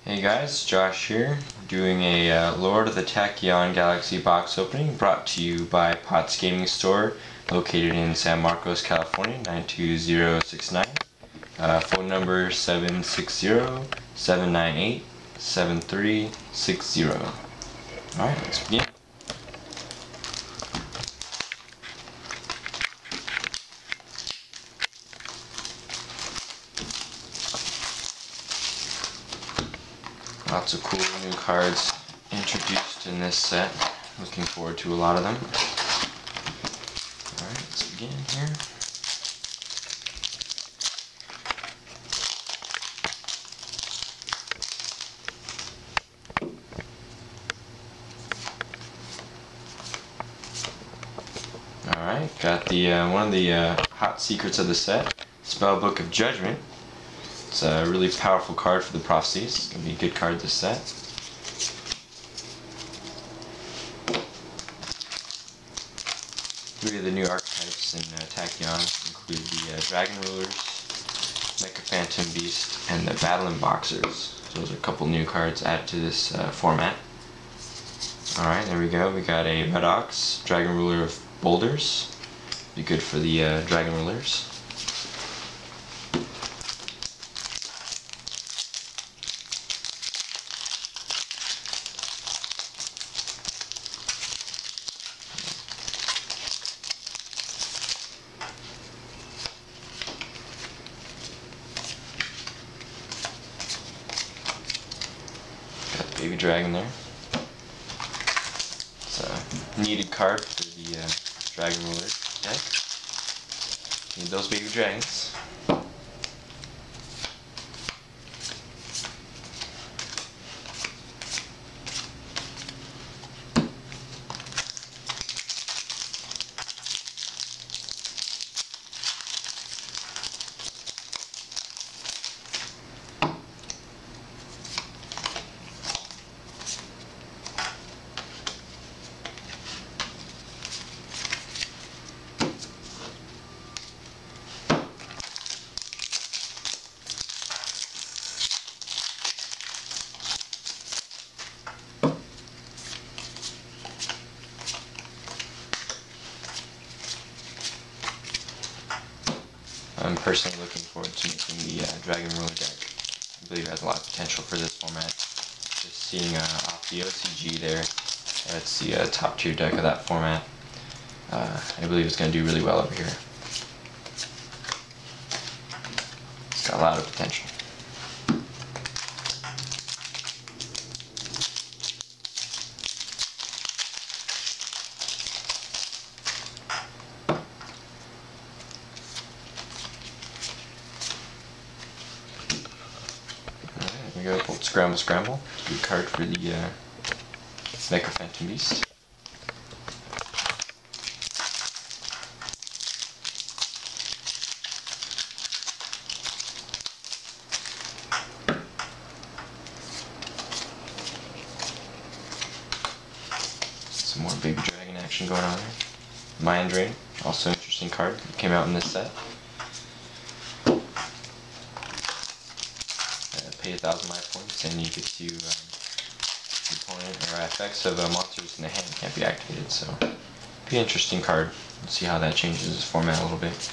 Hey guys, Josh here, doing a Lord of the Tachyon Galaxy box opening brought to you by Potts Gaming Store, located in San Marcos, California, 92069. Phone number 760-798-7360. Alright, let's begin. Lots of cool new cards introduced in this set. Looking forward to a lot of them. Alright, let's begin here. Alright, got the one of the hot secrets of the set, Spellbook of Judgment. It's a really powerful card for the prophecies. It's going to be a good card this set. Three of the new archetypes in Tachyon include the Dragon Rulers, Mecha Phantom Beast, and the Battling Boxers. So those are a couple new cards added to this format. Alright, there we go. We got a Red Ox, Dragon Ruler of Boulders. Be good for the Dragon Rulers. Baby Dragon there. It's a needed card for the Dragon Ruler deck. Need those baby dragons. I'm personally looking forward to making the Dragon Ruler deck. I believe it has a lot of potential for this format. Just seeing off the OCG there, that's the top tier deck of that format. I believe it's going to do really well over here. It's got a lot of potential. We go, Bolt Scramble Scramble. Good card for the Mecha Phantom Beast. Some more Baby Dragon action going on there. Mind Drain, also an interesting card. It came out in this set. Pay 1,000 life points and you get to opponent or effects of monsters in the hand can't be activated, so be an interesting card. Let's see how that changes this format a little bit.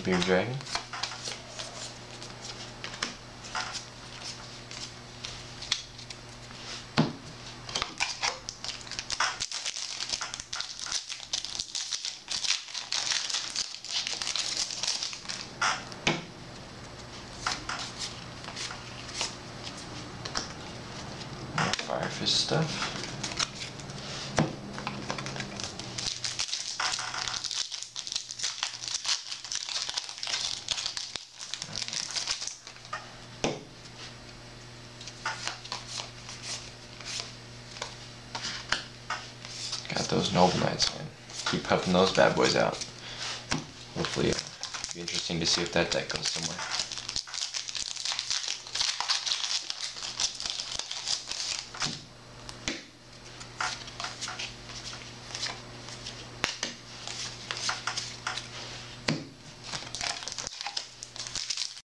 Beard Dragon. Fire Fist stuff. Got those Noble Knights, man. Keep pumping those bad boys out. Hopefully it'll be interesting to see if that deck goes somewhere.